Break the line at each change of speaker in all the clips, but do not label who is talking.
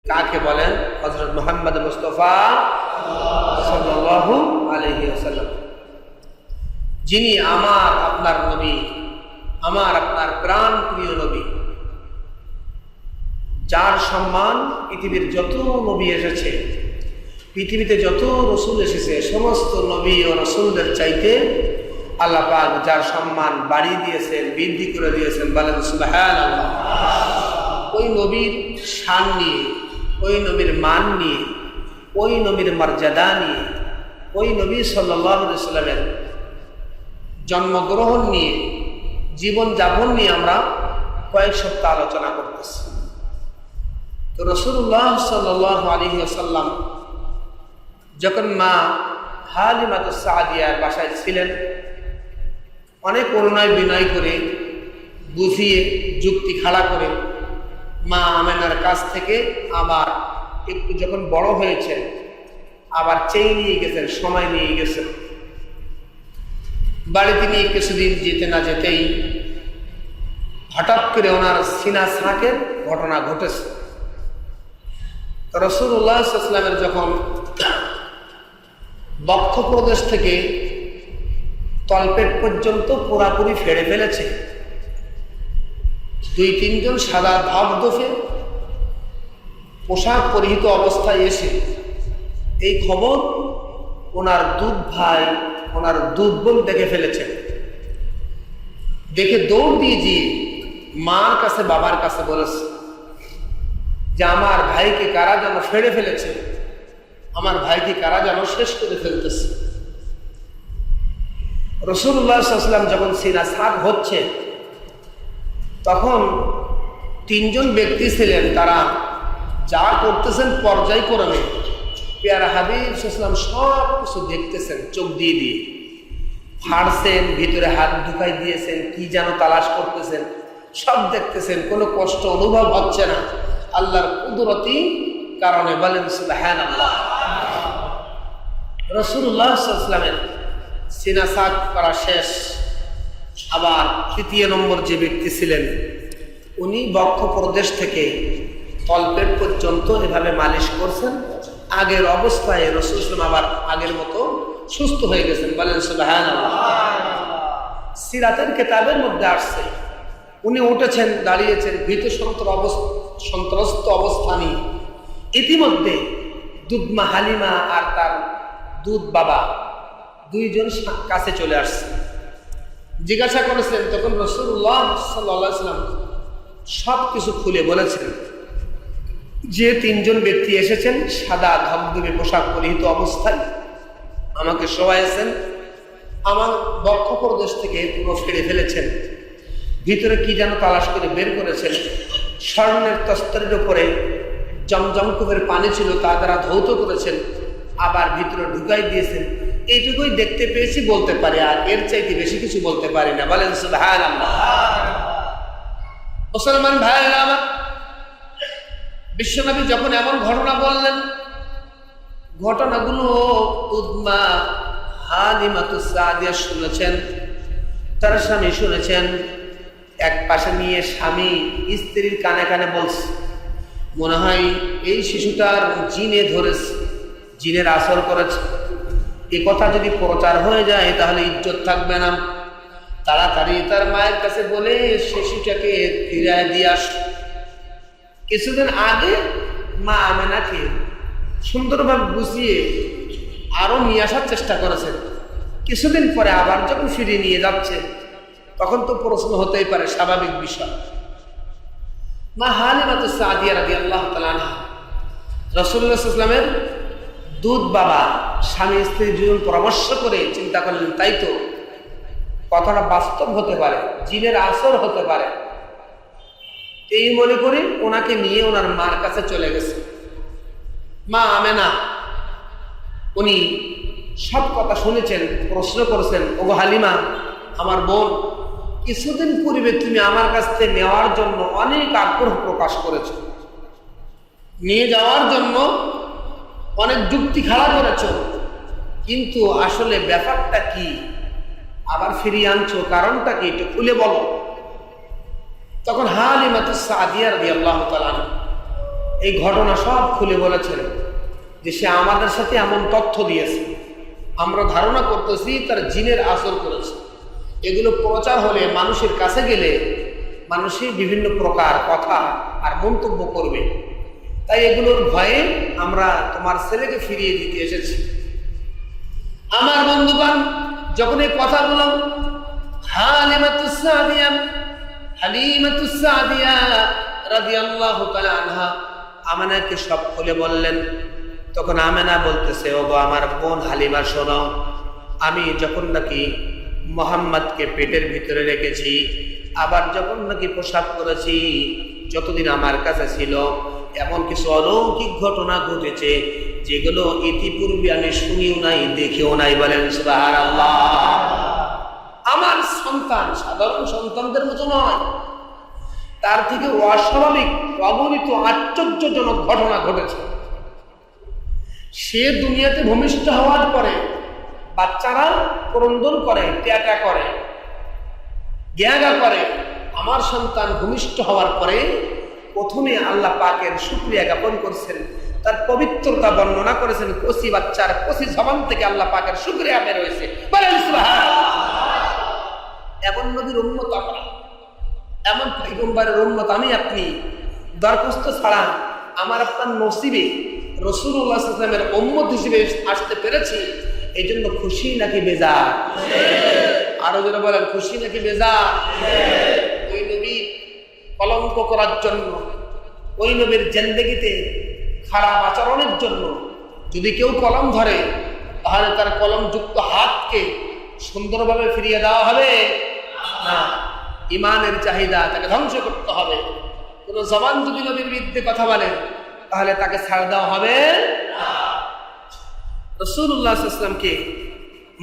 কাকে বলেন? হযরত মুহাম্মদ মুস্তাফা সাল্লাল্লাহু আলাইহি ওয়াসাল্লাম, যিনি আমার আপনার নবী, আমার আপনার প্রাণ প্রিয় নবী, যার সম্মান পৃথিবীর যত নবী এসেছে, পৃথিবীতে যত রসুল এসেছে, সমস্ত নবী ও রসুলদের চাইতে আল্লাহ পাক যার সম্মান বাড়িয়ে দিয়েছেন, বৃদ্ধি করে দিয়েছেন, বলেন সুবহানাল্লাহ। ওই নবীর শান নিয়ে, ওই নবীর মান নিয়ে, ওই নবীর মর্যাদা নিয়ে, ওই নবী সাল্লাল্লাহু আলাইহি ওয়াসাল্লামের জন্মগ্রহণ নিয়ে, জীবনযাপন নিয়ে আমরা কয়েক সপ্তাহ আলোচনা করতেছি। তো রাসূলুল্লাহ সাল্লাল্লাহু আলাইহি ওয়াসাল্লাম যখন মা হালিমাতুস সাদিয়ার বাসায় ছিলেন, অনেক করুণায় বিনয় করে, বুঝিয়ে, যুক্তি খাড়া করে মা আমেনার কাছ থেকে আবার একটু যখন বড় হয়েছেন, আবার চেয়ে নিয়ে গেছেন, সময় নিয়ে গেছেন। বাড়িতে নিয়ে কিছুদিন যেতে না যেতেই হঠাৎ করে ওনার সিনা সাকের ঘটনা ঘটেছে। রাসূলুল্লাহ সাল্লাল্লাহু আলাইহি ওয়াসাল্লামের যখন বক্ষ প্রদেশ থেকে তলপেট পর্যন্ত পুরাপুরি ফেড়ে ফেলেছে, 2-3 জন সাদা ধবধবে পোশাক পরিহিত অবস্থায় এসে এই খবর ওনার দুধ ভাই, ওনার দুধ বোন দেখে ফেলেছেন। দেখে দৌড় দিয়ে গিয়ে মার কাছে, বাবার কাছে বলেছে যে আমার ভাইকে কারা যেন ফেড়ে ফেলেছে, আমার ভাইকে কারা যেন শেষ করে ফেলতেছে। রাসূলুল্লাহ সাল্লাল্লাহু আলাইহি ওয়াসাল্লাম যখন সিনা সাক হচ্ছে, তখন 3 জন ব্যক্তি ছিলেন, তারা যা করতেছেন পর্যায়ক্রমে পেয়ারা হাবিব সাল্লাল্লাহু আলাইহি ওয়াসাল্লাম সব কিছু দেখতেছেন, চোখ দিয়ে দিয়ে ফাড়ছেন, ভিতরে হাত ঢুকাই দিয়েছেন, কি যেন তালাশ করতেছেন, সব দেখতেছেন, কোনো কষ্ট অনুভব হচ্ছে না আল্লাহর কুদরতি কারণে, বলেন সুবহানাল্লাহ। রাসূলুল্লাহ সাল্লাল্লাহু আলাইহি ওয়াসাল্লামের সিনা সাক করা শেষ। আবার 3য় নম্বর যে ব্যক্তি ছিলেন, উনি বক্ষ প্রদেশ থেকে তলপেট পর্যন্ত এভাবে মালিশ করছেন। আগের অবস্থায় রাসূল সাল্লাল্লাহু আলাইহি ওয়াসাল্লাম আবার আগের মতো সুস্থ হয়ে গেছেন, বলেন সুবহানাল্লাহ। সিরাতের কিতাবের মধ্যে আসছে, উনি উঠেছেন, দাঁড়িয়েছেন, ভীত সন্ত্রস্ত অবস্থা নিয়ে। ইতিমধ্যে দুধমা হালিমা আর তার দুধ বাবা 2 জন কাছে চলে আসছে, জিজ্ঞাসা করেছেন। তখন রাসূলুল্লাহ সাল্লাল্লাহু আলাইহি ওয়াসাল্লাম সব কিছু খুলে বলেছেন যে 3 জন ব্যক্তি এসেছেন সাদা ধবধবে পোশাক পরিহিত অবস্থায়, আমাকে শোয়াইছেন, আমার বক্ষ প্রদেশ থেকে পুরো ফেড়ে ফেলেছেন, ভিতরে কি যেন তালাশ করে বের করেছেন, স্বর্ণের তস্তরের উপরে জমজম কূপের পানি ছিল, তা দ্বারা ধৌত করেছেন, আবার ভিতরে ঢুকাই দিয়েছেন। এইটুকুই দেখতে পেয়েছি, বলতে পারি, আর এর চাইতে বেশি কিছু বলতে পারি না, বলেন সুবহানাল্লাহ। মুসলমান ভাইরা আমার, বিশ্বনবী যখন এমন ঘটনা বললেন, ঘটনাগুলো উম্মা হালিমাতুস সাদিয়া শুনেছেন, তার স্বামী শুনেছেন। এক পাশে নিয়ে স্বামী স্ত্রীর কানে কানে বলছে, মনে হয় এই শিশুটার জিনে ধরেছে, জিনের আসর করেছে, এ কথা যদি প্রচার হয়ে যায় তাহলে ইজ্জত থাকবে না, তাড়াতাড়ি তার মায়ের কাছে বলে শিশুটাকে ফিরিয়ে দিয়ে আস। কিছুদিন আগে মা আমেনাকে সুন্দরভাবে বুঝিয়ে আরো নিয়ে আসার চেষ্টা করেছেন। কিছুদিন পরে আবার যখন ফিরিয়ে নিয়ে যাচ্ছে, তখন তো প্রশ্ন হতেই পারে, স্বাভাবিক বিষয়। মা হালিমাতুস সাদিয়া রাদিয়াল্লাহু তাআলা আনহা রাসূলুল্লাহ সাল্লাল্লাহু আলাইহি ওয়াসাল্লামের দুধ বাবা, স্বামী স্ত্রী দুজন পরামর্শ করে চিন্তা করলেন, তাই তো কথাটা বাস্তব হতে পারে, জিনের আসর হতে পারে। এই মনে করে ওনাকে নিয়ে ওনার মার কাছে চলে গেছে। মা আমেনা, উনি সব কথা শুনেছেন, প্রশ্ন করেছেন, ওগো হালিমা, আমার বোন, কিছুদিন পূর্বে তুমি আমার কাছ থেকে নেওয়ার জন্য অনেক আগ্রহ প্রকাশ করেছ, নিয়ে যাওয়ার জন্য অনেক যুক্তি খাড়া করেছ, কিন্তু আসলে ব্যাপারটা কি, আবার ফিরিয়ে আনছো, কারণটা কি, একটু খুলে বলো। তখন হালিমাতুস সাদিয়া রাদিয়াল্লাহু তাআলা এই ঘটনা সব খুলে বলেছেন যে সে আমাদের সাথে এমন তথ্য দিয়েছে, আমরা ধারণা করতেছি তার জিনের আসর করেছে। এগুলো প্রচার হলে মানুষের কাছে গেলে মানুষই বিভিন্ন প্রকার কথা আর মন্তব্য করবে, তাই এগুলোর ভয়ে আমরা তোমার ছেলেকে ফিরিয়ে দিতে এসেছি। আমার বন্ধুগণ, যখন এই কথাগুলো হালিমাতুস সাদিয়া রাদিয়াল্লাহু তাআলা আনহা আমেনাকে সব খুলে বললেন, তখন আমেনা বলতেছে, ওগো আমার বোন হালিমা, শোনো, আমি যখন নাকি মুহাম্মদকে পেটের ভিতরে রেখেছি, আবার যখন নাকি প্রসাব করেছি, যতদিন আমার কাছে ছিল এমন কিছু অলৌকিক ঘটনা ঘটেছে যেগুলো ইতিপূর্বে আমি শুনিও নাই, দেখেও নাই। বলেন সুবহানাল্লাহ। আমার সন্তান সাধারণ সন্তানদের মতো নয়, তার থেকে অস্বাভাবিক, অগণিত, আশ্চর্যজনক ঘটনা ঘটেছে। সে দুনিয়াতে ভূমিষ্ঠ হওয়ার পরে বাচ্চারা ক্রন্দন করে, ট্যাটা করে, গ্যাগা করে। আমার সন্তান ভূমিষ্ঠ হওয়ার পরে প্রথমে আল্লাহ পাকের শুকরিয়া জ্ঞাপন করছেন, তার পবিত্রতা বর্ণনা করেছেন। কচি বাচ্চার কচি জবান থেকে আল্লাহ পাকের শুকরিয়া বের হয়েছে। বলেন সুবহানাল্লাহ। এমন নবীর উম্মত আমরা, এমন পয়গম্বরের উম্মত আমি আপনি, দরখাস্ত ছাড়া আমার আপনার নসিবে রাসূলুল্লাহ সাল্লাল্লাহু আলাইহি ওয়াসাল্লামের উম্মত হিসেবে আসতে পেরেছি, এই জন্য খুশি নাকি বেজার? আরো যারা বলেন খুশি নাকি বেজার? ওই নবী কলঙ্ক করার জন্য, ওই নবীর জিন্দেগিতে খারাপ আচরণের জন্য যদি কেউ কলম ধরে, তাহলে তার কলম যুক্ত হাতকে সুন্দরভাবে ফিরিয়ে দেওয়া হবে না। ইমানের চাহিদা, তাকে ধ্বংস করতে হবে। কোন জবান যদি নবীর বিরুদ্ধে কথা বলে, তাহলে তাকে ছাড় দেওয়া হবে না। রাসূলুল্লাহ সাল্লাল্লাহু আলাইহি ওয়াসাল্লামকে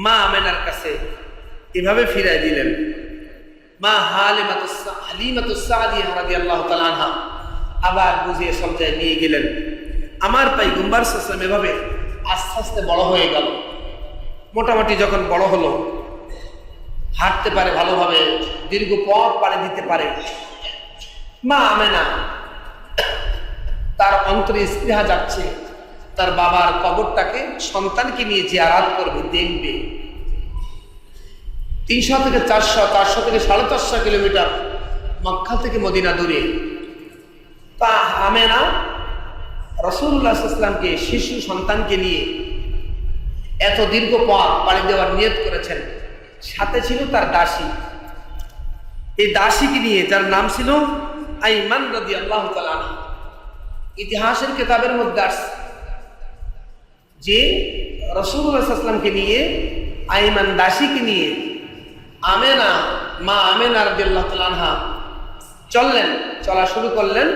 মা আমেনার কাছে এভাবে ফিরিয়ে দিলেন। মা হালিমাতুস সাদিয়া রাদিয়াল্লাহু তাআলা আনহা আবার বুঝিয়ে সমঝায় নিয়ে গেলেন। আমার পয়গম্বর সাল্লাল্লাহু আলাইহি ওয়াসাল্লাম এভাবে আস্তে আস্তে বড় হয়ে গেল। মোটামুটি যখন বড় হলো, হাঁটতে পারে ভালোভাবে, দীর্ঘ পথ পাড়ি দিতে পারে, মা আমেনা তার অন্তরে স্পৃহা যাচ্ছে, তার বাবার কবরটাকে সন্তানকে নিয়ে জিয়ারত করবে, দেখবে। 300 থেকে 400, 400 থেকে 450 কিলোমিটার মক্কা থেকে মদিনা দূরে। তা আমেনা রাসূলুল্লাহ সাল্লাল্লাহু আলাইহি ওয়াসাল্লামকে, শিশু সন্তানকে নিয়ে এত দীর্ঘ পথ পাড়ি দেওয়ার নিয়ত করেছেন। সাথে ছিল তার দাসী। এই দাসীকে নিয়ে, যার নাম ছিল আইমান রাদিয়াল্লাহু তাআলা আনহা, ইতিহাসের কিতাবের মধ্যে আসছে যে রাসূলুল্লাহ সাল্লাল্লাহু আলাইহি ওয়াসাল্লামকে নিয়ে, আইমান দাসীকে নিয়ে আমেনা, মা আমেনা রাদিয়াল্লাহু তাআলা আনহা চলা শুরু করলেন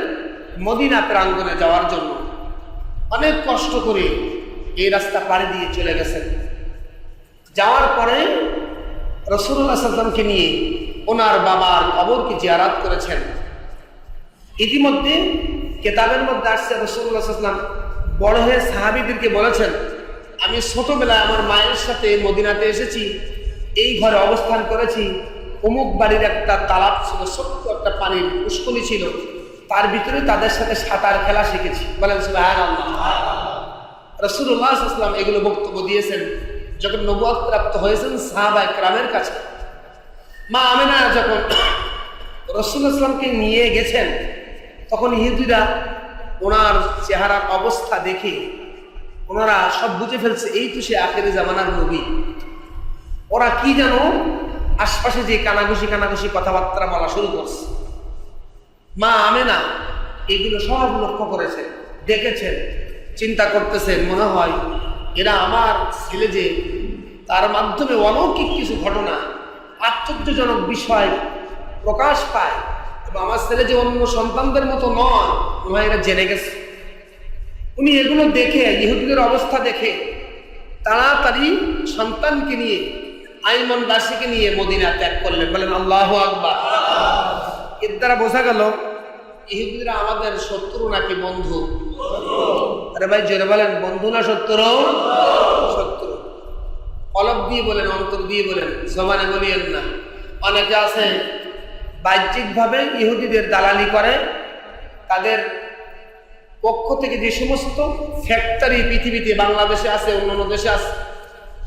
মদিনা প্রাঙ্গণে যাওয়ার জন্য। অনেক কষ্ট করে এই রাস্তা পাড়ি দিয়ে চলে গেছেন। যাওয়ার পরে রাসূলুল্লাহ সাল্লাল্লাহু আলাইহি ওয়াসাল্লামকে নিয়ে ওনার বাবার কবরকে জিয়ারত করেছেন। ইতিমধ্যে কিতাবের মধ্যে আসছে রাসূলুল্লাহ সাল্লাল্লাহু আলাইহি ওয়াসাল্লাম বড় হয়ে সাহাবীদেরকে বলেছেন, আমি ছোটবেলায় আমার মায়ের সাথে মদিনাতে এসেছি, এই ঘরে অবস্থান করেছি, অমুক বাড়ির একটা তালাব ছিল, ছোট্ট একটা পানির পুষ্করণী ছিল, তার ভিতরে তাদের সাথে সাঁতার খেলা শিখেছি। বলেন সুবহানাল্লাহ। রাসূলুল্লাহ সাল্লাল্লাহু আলাইহি ওয়াসাল্লাম এগুলো বক্তব্য দিয়েছেন যখন নবুয়ত প্রাপ্ত হয়েছেন সাহাবায়ে কেরামের কাছে। মা আমেনা যখন রাসূলুল্লাহ সাল্লাল্লাহু আলাইহি ওয়াসাল্লামকে নিয়ে গেছেন, তখন ইহুদিরা ওনার চেহারার অবস্থা দেখে ওনারা সব বুঝে ফেলছে, এই তো সে আখেরি জামানার নবী। ওরা কি জানো আশপাশে যে কানাঘুষি কথাবার্তা বলা শুরু করছে। মা আমেনা এগুলো সব লক্ষ্য করেছেন, দেখেছেন, চিন্তা করতেছেন, মনে হয় এরা আমার ছেলে যে, তার মাধ্যমে অলৌকিক কিছু ঘটনা, আশ্চর্যজনক বিষয় প্রকাশ পায়, এবং আমার ছেলে যে অন্য সন্তানদের মতো নয়, ওরা এরা জেনে গেছে। উনি এগুলো দেখে, ইহুদিদের অবস্থা দেখে তাড়াতাড়ি সন্তানকে নিয়ে, আইমান দাসীকে নিয়ে মদিনা ত্যাগ করলেন। বলেন আল্লাহু আকবার। এর দ্বারা বোঝা গেল ইহুদিরা আমাদের শত্রু নাকি বন্ধু? আরে ভাই জোরে বলেন, বন্ধু না শত্রু? শত্রু। কলব দিয়ে বলেন, অন্তর দিয়ে বলেন, জবানে বলিয়েন না। অনেকে আছে বাহ্যিকভাবে ইহুদিদের দালালি করে, তাদের পক্ষ থেকে যে সমস্ত ফ্যাক্টরি পৃথিবীতে বাংলাদেশে আছে, অন্যান্য দেশে আছে,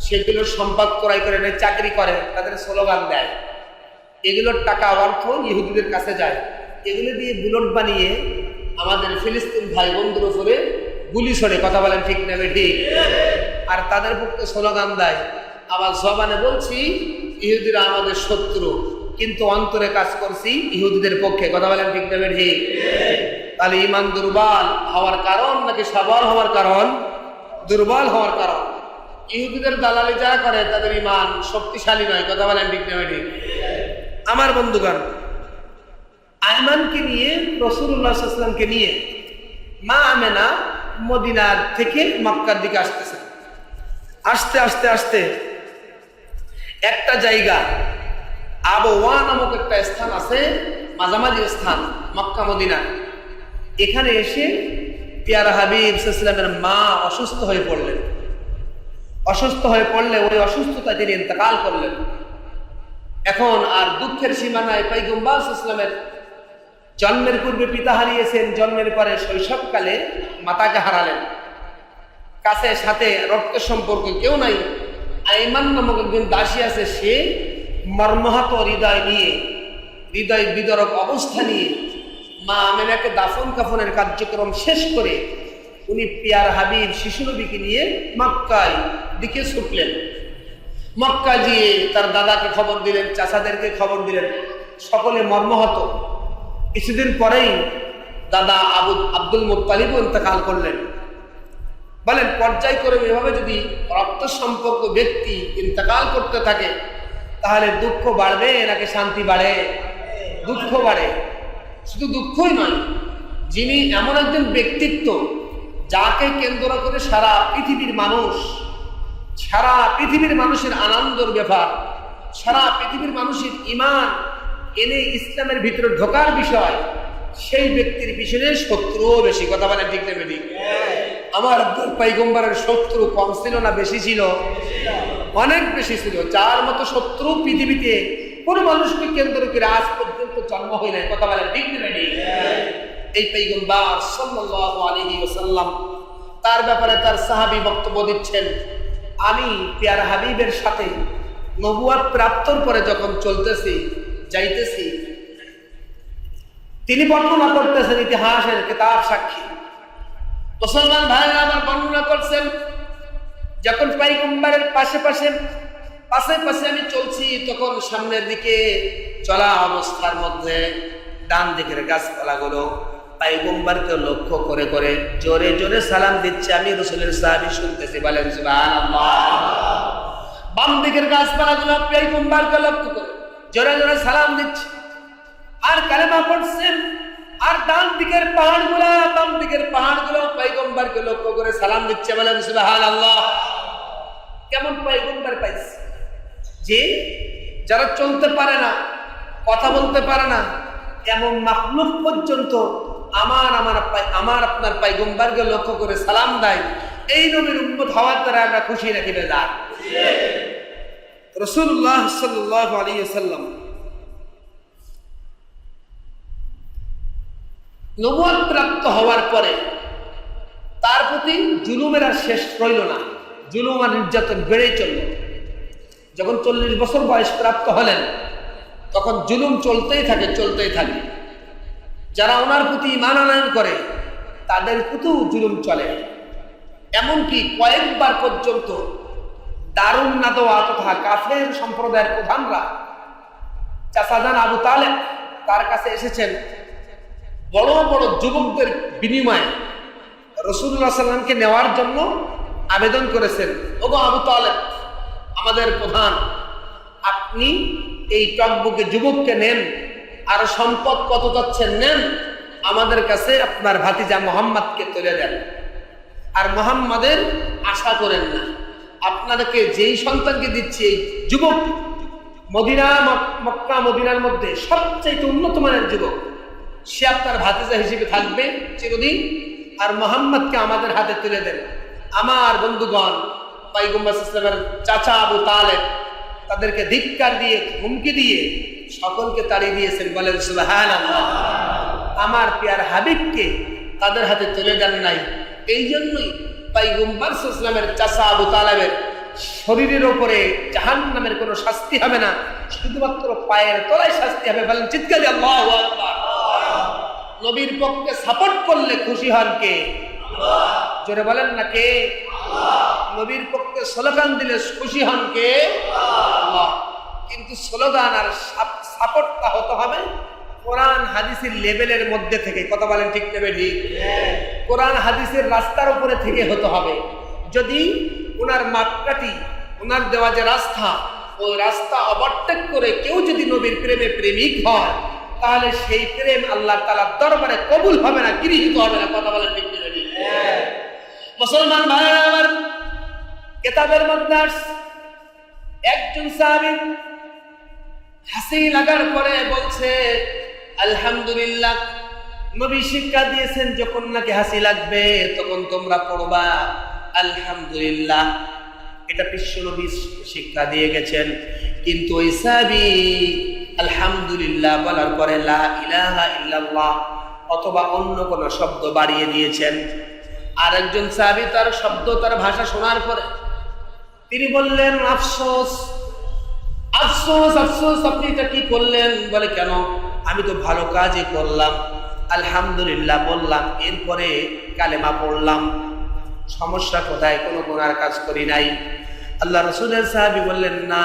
সেগুলোর সম্পদ ক্রয় করে নেয়, চাকরি করে, তাদের স্লোগান দেয়, এগুলোর টাকা অর্থ ইহুদিদের কাছে যায়। এগুলো দিয়ে বুলেট বানিয়ে আমাদের ফিলিস্তিন ভাই বন্ধুর উপরে গুলি ছড়ে। কথা বলেন ঠিক নেবে ঠিক? আর তাদের পক্ষে স্লোগান দেয়। আবার জবানে বলছি ইহুদিরা আমাদের শত্রু, কিন্তু অন্তরে কাজ করছি ইহুদিদের পক্ষে। কথা বলেন ঠিক নেবে ঠিক? তাহলে ইমান দুর্বল হওয়ার কারণ নাকি সবল হওয়ার কারণ? দুর্বল হওয়ার কারণ। ইহুদিদের দালালি যারা করে তাদের ইমান শক্তিশালী নয়। কথা বলেন ঠিক নেবে ঠিক? আমার বন্ধুগণ, আয়মানকে নিয়ে, রাসূলুল্লাহ সাল্লাল্লাহু আলাইহি ওয়াসাল্লামকে নিয়ে মা আমেনা মদিনার থেকে মক্কার দিকে আসতেছে। আস্তে আস্তে আস্তে একটা জায়গা, আবওয়া নামক একটা স্থান আছে, মাঝামাঝি স্থান মক্কা মদিনা। এখানে এসে পেয়ারা হাবিব সাল্লাল্লাহু আলাইহি ওয়াসাল্লামের মা অসুস্থ হয়ে পড়লেন। অসুস্থ হয়ে পড়লে ওই অসুস্থতা তিনি ইন্তেকাল করলেন। এখন আর দুঃখের সীমা নাই। পয়গম্বর সাল্লাল্লাহু আলাইহি ওয়াসাল্লামের জন্মের পূর্বে পিতা হারিয়েছেন, জন্মের পরে শৈশবকালে মাতাকে হারালেন। কাছে সাথে রক্ত সম্পর্ক কেউ নাই। আইমান নামক একজন দাসী আছে, সে মর্মাহত হৃদয় নিয়ে, হৃদয় বিদরক অবস্থা নিয়ে মা আমেনাকে দাফন কাফনের কার্যক্রম শেষ করে উনি পিয়ার হাবিব শিশু নবীকে নিয়ে মক্কায় দিকে ছুটলেন। মক্কা গিয়ে তার দাদাকে খবর দিলেন, চাচাদেরকে খবর দিলেন, সকলে মর্মাহত। কিছুদিন পরেই দাদা আব্দুল মুত্তালিবও ইন্তেকাল করলেন। বলেন, পর্যায়ক্রমে এভাবে যদি রক্ত সম্পর্ক ব্যক্তি ইন্তেকাল করতে থাকে তাহলে দুঃখ বাড়বে নাকি শান্তি বাড়ে? দুঃখ বাড়ে। শুধু দুঃখই নয়, যিনি এমন একজন ব্যক্তিত্ব যাকে কেন্দ্র করে সারা পৃথিবীর মানুষের আনন্দের ব্যাপার, সারা পৃথিবীর মানুষের ইমান এনে ইসলামের ভিতরে ঢোকার বিষয়, সেই ব্যক্তির পিছনে শত্রুও বেশি। কথা বলেন ঠিক না বেঠিক? আমার পয়গম্বরের শত্রু কম ছিল না বেশি ছিল? অনেক বেশি ছিল। যার মতো শত্রু পৃথিবীতে কোন মানুষকে কেন্দ্র করে আজ পর্যন্ত জন্ম হয় নাই। কথা বলেন ঠিক না বেঠিক? এই পয়গম্বর সাল্লাল্লাহু আলাইহি ওয়াসাল্লাম তার ব্যাপারে তার সাহাবী বক্তব্য দিচ্ছেন, আমি পেয়ারা হাবিবের সাথে নবুয়ত প্রাপ্তর পরে যখন যাইতেছি, তিনি বর্ণনা করতেছেন ইতিহাসের কিতাব সাক্ষী। মুসলমান ভাইরা আমার বর্ণনা করছেন, যখন পয়গম্বরের পাশে পাশে আমি চলছি, তখন সামনের দিকে চলা অবস্থার মধ্যে ডান দিকের গাছপালাগুলো পয়গম্বরকে লক্ষ্য করে করে জোরে জোরে সালাম দিচ্ছে। আমি রাসূলের সাহাবী শুনতেছি। বলেন সুবহানাল্লাহ। বাম দিকের গাছপালাগুলো পয়গম্বরকে লক্ষ্য করে জোরে জোরে সালাম দিচ্ছে আর কালেমা পড়ছেন। আর বাম দিকের পাহাড়গুলো পয়গম্বরকে লক্ষ্য করে সালাম দিচ্ছে। বলেন সুবহানাল্লাহ। কেমন পয়গম্বর পাইছে যে যারা চলতে পারে না, কথা বলতে পারে না, এমন মাখলুক পর্যন্ত আমার আপনার পয়গম্বরকে লক্ষ্য করে সালাম দেয়। এই নবীর উম্মত হওয়ার দ্বারা আমরা খুশি নাকি বেজার? রাসূলুল্লাহ সাল্লাল্লাহু আলাইহি ওয়াসাল্লাম নবুয়ত প্রাপ্ত হওয়ার পরে তার প্রতি জুলুমের আর শেষ রইল না। জুলুম আর নির্যাতন বেড়েই চলল। যখন 40 বছর বয়স প্রাপ্ত হলেন তখন জুলুম চলতেই থাকে। যারা ওনার প্রতি ঈমান আনয়ন করে তাদের প্রতিও জুলুম চলে। এমনকি কয়েকবার পর্যন্ত দারুন নাদওয়া তথা কাফের সম্প্রদায়ের প্রধানরা চাচাজান আবু তালেব তার কাছে এসেছেন, বড় বড় যুবকদের বিনিময়ে রাসূলুল্লাহ সাল্লাল্লাহু আলাইহি ওয়াসাল্লামকে নেওয়ার জন্য আবেদন করেছেন। ওগো আবু তালেব, আমাদের প্রধান, আপনি এই টকবুকে যুবককে নেন, আর সম্পদ কত যাচ্ছেন নেন, আমাদের কাছে আপনার ভাতিজা মুহাম্মদকে তুলে দেন। আর মুহাম্মাদের আশা করেন না, আপনাদেরকে যেই সন্তানকে দিচ্ছি এই যুবক মক্কা মদিনার মধ্যে সবচেয়ে উন্নত মানের যুবক, সে আপনার ভাতিজা হিসেবে থাকবে চিরদিন, আর মুহাম্মদকে আমাদের হাতে তুলে দেন। আমার বন্ধুগণ, পয়গম্বর সাল্লাল্লাহু আলাইহি ওয়াসাল্লামের চাচা আবু তালেব তাদেরকে ধিক্কার দিয়ে, হুমকি দিয়ে সকলকে তাড়িয়ে দিয়েছেন। বলেন সুবহানাল্লাহ। আমার পিয়ার হাবিবকে তাদের হাতে তুলে দেন নাই। এই জন্যই পয়গম্বর সাল্লাল্লাহু আলাইহি ওয়াসাল্লামের চাচা আবু তালেবের শরীরের উপরে জাহান্নামের কোনো শাস্তি হবে না, শুধুমাত্র পায়ের তলায় শাস্তি হবে। বলেন চিৎকার আল্লাহু আকবার। নবীর পক্ষে সাপোর্ট করলে খুশি হন কে? আল্লাহ। জোরে বলেন না কে? আল্লাহ। নবীর পক্ষে স্লোগান দিলে খুশি হন কে? আল্লাহ। কিন্তু স্লোগান আর সাপোর্টটা হতে হবে কোরআন হাদিসের লেভেলের মধ্যে থেকে। কথা বলেন ঠিক নেবে ঠিক? কোরআন হাদিসের রাস্তার উপরে থেকে হতে হবে। যদি ওনার মাপকাঠি, ওনার দেওয়া যে রাস্তা, ওই রাস্তা ওভারটেক করে কেউ যদি নবীর প্রেমে প্রেমিক হয়, তাহলে সেই প্রেম আল্লাহ তাআলার দরবারে কবুল হবে না, গৃহীত হবে না। কথা বলেন ঠিক নেবে ঠিক? মুসলমান ভাইরা আমার, কিতাবের মধ্যে একজন সাহাবী হাসি লাগার পরে বলছে আলহামদুলিল্লাহ। নবী শিক্ষা দিয়েছেন যখন নাকি হাসি লাগবে তখন তোমরা পড়বা আলহামদুলিল্লাহ। এটা বিশ্ব নবী শিক্ষা দিয়ে গেছেন। কিন্তু ওই সাহাবী আলহামদুলিল্লাহ বলার পরে লা ইলাহা ইল্লাল্লাহ অথবা অন্য কোন শব্দ বাড়িয়ে দিয়েছেন। আর একজন সাহাবী তার শব্দ, তার ভাষা শোনার পরে তিনি বললেন আফসোস আফসোস আফসোস, আপনি এটা কি করলেন? বলে কেন? আমি তো ভালো কাজই করলাম, আলহামদুলিল্লাহ বললাম, এরপরে কালেমা পড়লাম, সমস্যা কোথায়? কোনো গুনার কাজ করি নাই। আল্লাহ রাসূলের সাহাবী বললেন না,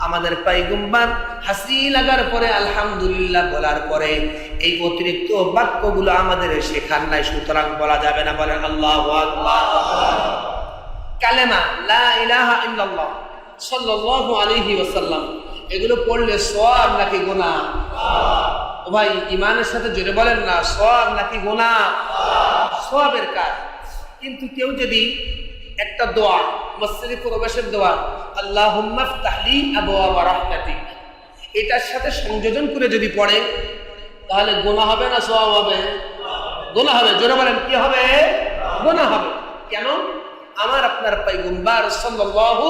আমাদের পয়গম্বর হাসি লাগার পরে আলহামদুলিল্লাহ বলার পরে এই অতিরিক্ত বাক্যগুলো আমাদের শেখান নাই, সুতরাং বলা যাবে না। বলেন আল্লাহু আকবার। কালেমা লা ইলাহা ইল্লাল্লাহ সাল্লাল্লাহু আলাইহি ওয়াসাল্লাম, এগুলো পড়লে সওয়াব নাকি গুনাহ? ও ভাই, ইমানের সাথে জোরে বলেন না, সওয়াব নাকি গুনাহ? সওয়াবের কাজ। কিন্তু কেউ যদি একটা দোয়া, মসজিদে প্রবেশের দোয়া, আল্লাহুম্মা ফতাহলি আবওয়াবা রাহমাতিক, এটার সাথে সংযোজন করে যদি পড়ে, তাহলে গুনাহ হবে না সওয়াব হবে? গুনাহ হবে। জোরে বলেন কি হবে? গুনাহ হবে। কেন? আমার আপনার পয়গম্বর সাল্লাল্লাহু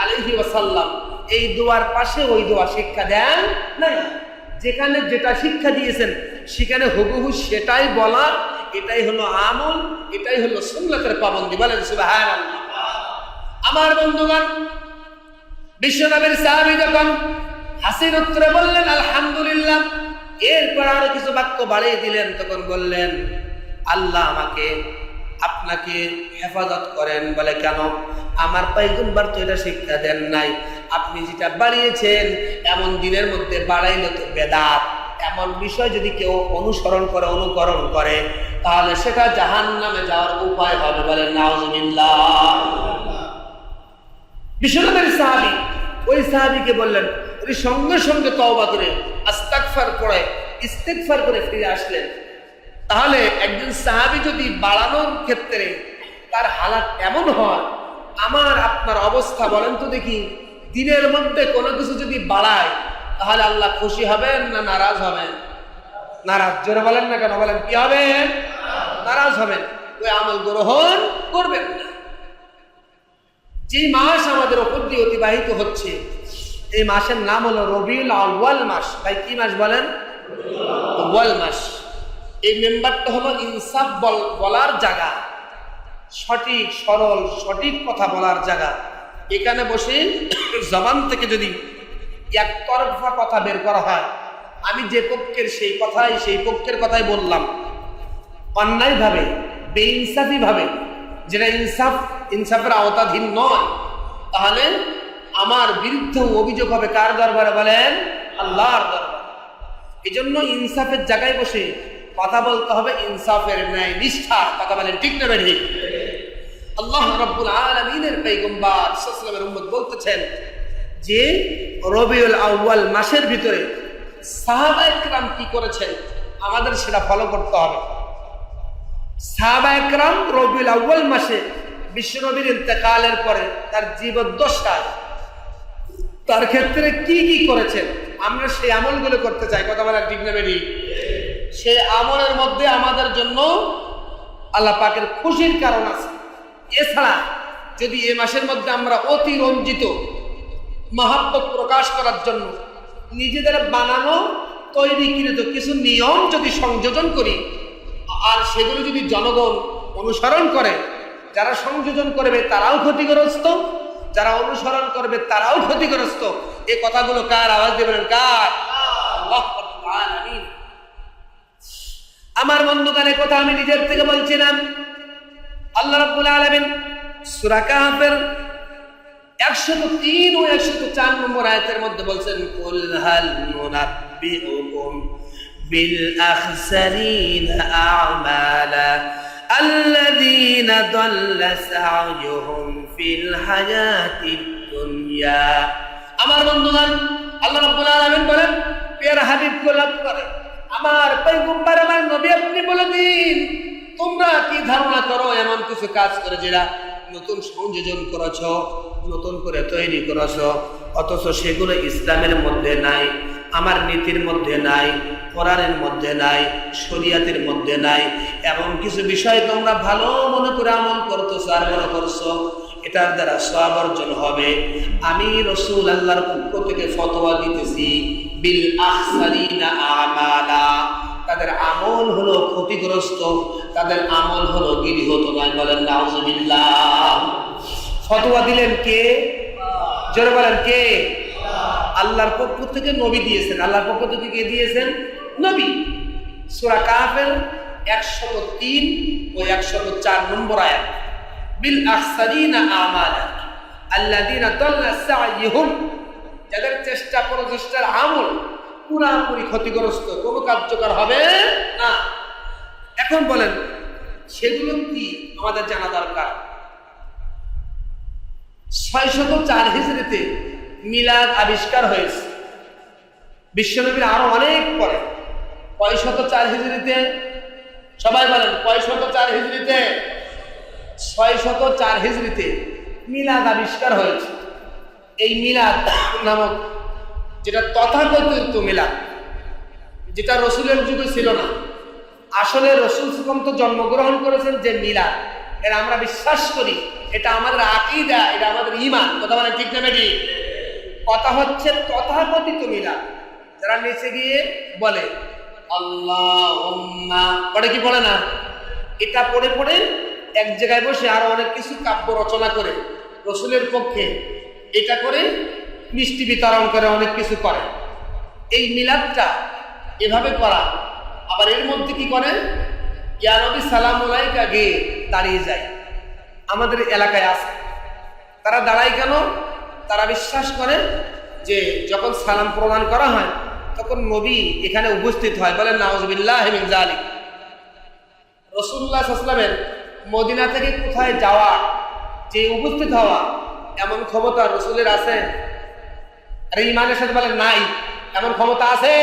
আলাইহি ওয়াসাল্লাম এই দোয়ার পাশে ওই দোয়া শিক্ষা দেন নাই। যেখানে যেটা শিক্ষা দিয়েছেন সেখানে হুবহু সেটাই বলা, এটাই হলো আমল, এটাই হলো সুন্নাতের পাবন্দি। বলেন সুবহানাল্লাহ। আমার বন্ধুগণ, বিশ্বনবীর সাহাবী যখন হাসির উত্তরে বললেন আলহামদুলিল্লাহ, এরপর আরো কিছু বাক্য বাড়িয়ে দিলেন, তখন বললেন আল্লাহ আমাকে আপনাকে হেফাজত করেন। বলে কেন? আমার পয়গম্বর তো এটা শিক্ষা দেন নাই, আপনি যেটা বাড়িয়েছেন এমন দিনের মধ্যে বাড়াইলে তো বেদাত। এমন বিষয় যদি কেউ অনুসরণ করে, অনুকরণ করে, তাহলে সেটা জাহান্নামে যাওয়ার উপায় হবে। বলেন নাউজুবিল্লাহ। বিশ্বনবীর সাহাবী ওই সাহাবীকে বললেন, উনি সঙ্গে সঙ্গে তওবা করে আস্তাগফার করে ইস্তিগফার করে ফিরে আসলেন। তাহলে একজন সাহাবী যদি বাড়ানোর ক্ষেত্রে তার হালাত এমন হয়, আমার আপনার অবস্থা বলেন তো দেখি, দিনের মধ্যে কোনো কিছু যদি বাড়ায়, তাহলে আল্লাহ খুশি হবেন না নারাজ হবেন? নারাজ। জোরে বলেন না কেন? বলেন কি হবেন? নারাজ হবেন। ওই আমল গ্রহণ করবেন না। যে মাস আমাদের উপর দিয়ে অতিবাহিত হচ্ছে, এই মাসের নাম হলো রবিউল আউয়াল মাস। ভাই কি মাস বলেন? আউয়াল মাস। এই মেম্বারটা হলো ইনসাফ বলার জায়গা, সঠিক সরল সঠিক কথা বলার জায়গা। এখানে বসে জবান থেকে যদি একতরফা কথা বের করা হয়, আমি যে পক্ষের সেই পক্ষের কথাই বললাম, অন্যায় ভাবে, বেইনসাফি ভাবে, যেটা ইনসাফের আওতাধীন নয়, তাহলে আমার বিরুদ্ধে অভিযোগ হবে কার দরবারে? বলেন আল্লাহর দরবারে। এই জন্য ইনসাফের জায়গায় বসে কথা বলতে হবে, ইনসাফের ন্যায় নিষ্ঠা। কথা বলেন ঠিক না ঠিক? আল্লাহ রাব্বুল আলামিনের পয়গম্বর সাল্লাল্লাহু আলাইহি ওয়াসাল্লামের উম্মত বলতেছেন যে রবিউল আউয়াল মাসের ভিতরে সাহাবায়ে কেরাম কি করেছেন, আমাদের সেটা ফলো করতে হবে। সাহাবায়ে কেরাম রবিউল আউয়াল মাসে বিশ্বনবীর ইন্তেকালের পরে তার জীবদ্দশায় তার ক্ষেত্রে কি কি করেছেন, আমরা সেই আমলগুলো করতে চাই। কথা বলার ঠিক না বেরি? সেই আমলের মধ্যে আমাদের জন্য আল্লাহ পাকের খুশির কারণ আছে। এছাড়া যদি এ মাসের মধ্যে আমরা অতি রঞ্জিত মহাব্বত প্রকাশ করার জন্য নিজেদের বানানো তৈরিকৃত কিছু নিয়ম যদি সংযোজন করি, আর সেগুলো যদি জনগণ অনুসরণ করে, যারা সংযোজন করবে তারাও ক্ষতিগ্রস্ত, যারা অনুসরণ করবে তারাও ক্ষতিগ্রস্ত। এই কথাগুলো কার? আওয়াজ দেবেন কার? আল্লাহ রাব্বুল আলামিন। আমার বন্ধুগণের কথা আমি নিজের থেকে বলছিলাম। আল্লাহ রাব্বুল আলামিন সূরা কাহফের 103 ও 104 নম্বর আয়াতের মধ্যে বলছেন, কুল হাল নুনাব্বিউকুম বিল আখসারিনা আমালা আল্লাযীনা দাল্লা সা'য়ুহুম ফিল হায়াতিদ দুনিয়া। আমার বন্ধুগণ, আল্লাহ রাব্বুল আলামিন বলেন, প্রিয় হাবিবকে লক্ষ্য করে, আমার পয়গম্বর, আমার নবী, আপনি বলে দিন, তোমরা কি ধারণা করো এমন কিছু কাজ করে যেটা নতুন সংযোজন করেছ, নতুন করে তৈরি করেছ, অথচ সেগুলো ইসলামের মধ্যে নাই, আমার নীতির মধ্যে নাই, কোরআনের মধ্যে নাই, শরিয়াতের মধ্যে নাই, এমন কিছু বিষয় তোমরা ভালো মনে করে আমল করতেছ আর মনে করছো এটার দ্বারা সওয়াব অর্জন হবে। আমি রাসূল আল্লাহর পক্ষ থেকে ফতোয়া দিতেছি, বিল আখসারিনা আমালা, তাদের আমল হলো ক্ষতিগ্রস্ত, তাদের আমল হলো গিরিহত নয়। বলেন নাউজুবিল্লাহ। ফতোয়া দিলেন কে? জোরে বলেন কে? আল্লাহর পক্ষ থেকে নবী দিয়েছেন। আল্লাহর পক্ষ থেকে কে দিয়েছেন? নবী। সূরা কাহফের 103 ও 104 নম্বর আয়াত, বিল আখসারিনা আমালা আল্লাযীনা দাল্লা সা'য়ুহুম, যাদের চেষ্টা প্রচেষ্টার আমল পুরাপুরি ক্ষতিগ্রস্ত, কোনো কার্যকর হবে না। এখন বলেন সেগুলো কি আমাদের জানা দরকার। 604 হিজরিতে মিলাদ আবিষ্কার হয়েছে, বিশ্বনবীর আরো অনেক পরে। 604 হিজরিতে, সবাই বলেন 604 হিজরিতে, 604 হিজরিতে মিলাদ আবিষ্কার হয়েছে। এই মিলাদ নামক যেটা তথাকথিত মিলাদ, যেটা রসুলের যুগে ছিল না, আসলে রসুল সাল্লাল্লাহু আলাইহি ওয়াসাল্লাম তো জন্মগ্রহণ করেছেন যে মিলাদ, এর আমরা বিশ্বাস করি, এটা আমাদের আকীদা, এটা আমাদের ঈমান। কথা বলেন ঠিক না বেটি? কথা হচ্ছে তথাকথিত মিলাদ, যারা নিচে গিয়ে বলে আল্লাহুম্মা, পড়ে কি বলে না, এটা পড়ে পড়ে এক জায়গায় বসে আরো অনেক কিছু কাব্য রচনা করে রসুলের পক্ষে এটা করে মিষ্টি বিতরণ করে, অনেক কিছু করে। এই মিলাদটা এভাবে করা, আবার এর মধ্যে কি করে, ইয়া নবী সালাম আলাইকা গিয়ে দাঁড়িয়ে যায়। আমাদের এলাকায় আছে, তারা দাঁড়ায় কেন? তারা বিশ্বাস করে যে যখন সালাম প্রদান করা হয় তখন নবী এখানে উপস্থিত হয়। বলেন নাউজুবিল্লাহি মিন যালিক। রাসূলুল্লাহ সাল্লাল্লাহু আলাইহি ওয়াসাল্লামের মদিনা থেকে কোথায় যাওয়া, যে উপস্থিত হওয়া, এমন ক্ষমতা রসুলের আছে? আরে ইমানের সাথে বলেন নাই। এমন ক্ষমতা আছে?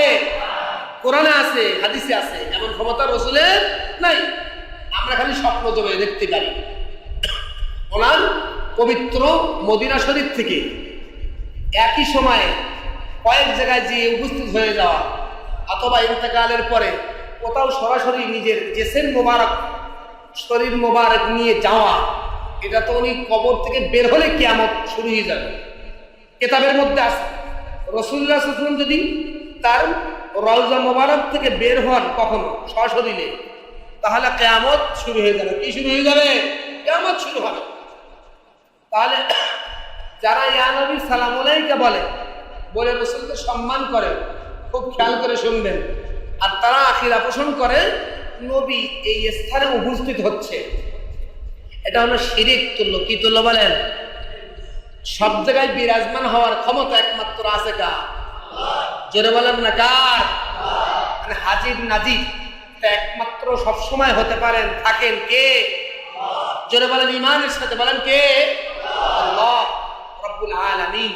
কোরআনে আছে, হাদিসে আছে, এমন ক্ষমতা রসুলের নাই। আমরা খালি স্বপ্ন জমে দেখতে পারি। ওনার পবিত্র মদিনা শরীফ থেকে একই সময়ে কয়েক জায়গায় যে উপস্থিত হয়ে যাওয়া, অথবা ইন্তেকালের পরে কোথাও সরাসরি নিজের জেসেন মোবারক, শরীর মোবারক নিয়ে যাওয়া, এটা তো উনি কবর থেকে বের হলে কিয়ামত শুরু হয়ে যাবে। কিতাবের মধ্যে আছে রাসূলুল্লাহ সাল্লাল্লাহু আলাইহি ওয়াসাল্লাম যদি তার রওজা মোবারক থেকে বের হন কখনো সশরীরে, তাহলে কিয়ামত শুরু হয়ে যাবে। কি শুরু হয়ে যাবে? কিয়ামত শুরু হবে। তাহলে যারা ইয়া নবী সালাম আলাইকা বলে, বলে রাসূলকে সম্মান করে, খুব খেয়াল করে শুনবেন, আর তারা আখিরা পোষণ করে নবী এই স্থানে উপস্থিত হচ্ছে, এটা হলো শিরিক তুল্য। কি তুল্য বলেন? সব জায়গায় বিরাজমান হওয়ার ক্ষমতা একমাত্র আছে কার? জোরে বলেন না কার? মানে হাজির নাজির একমাত্র সবসময় হতে পারেন, থাকেন কে? জোরে বলেন ইমানের সাথে বলেন কে? আল্লাহ রাব্বুল আলামিন।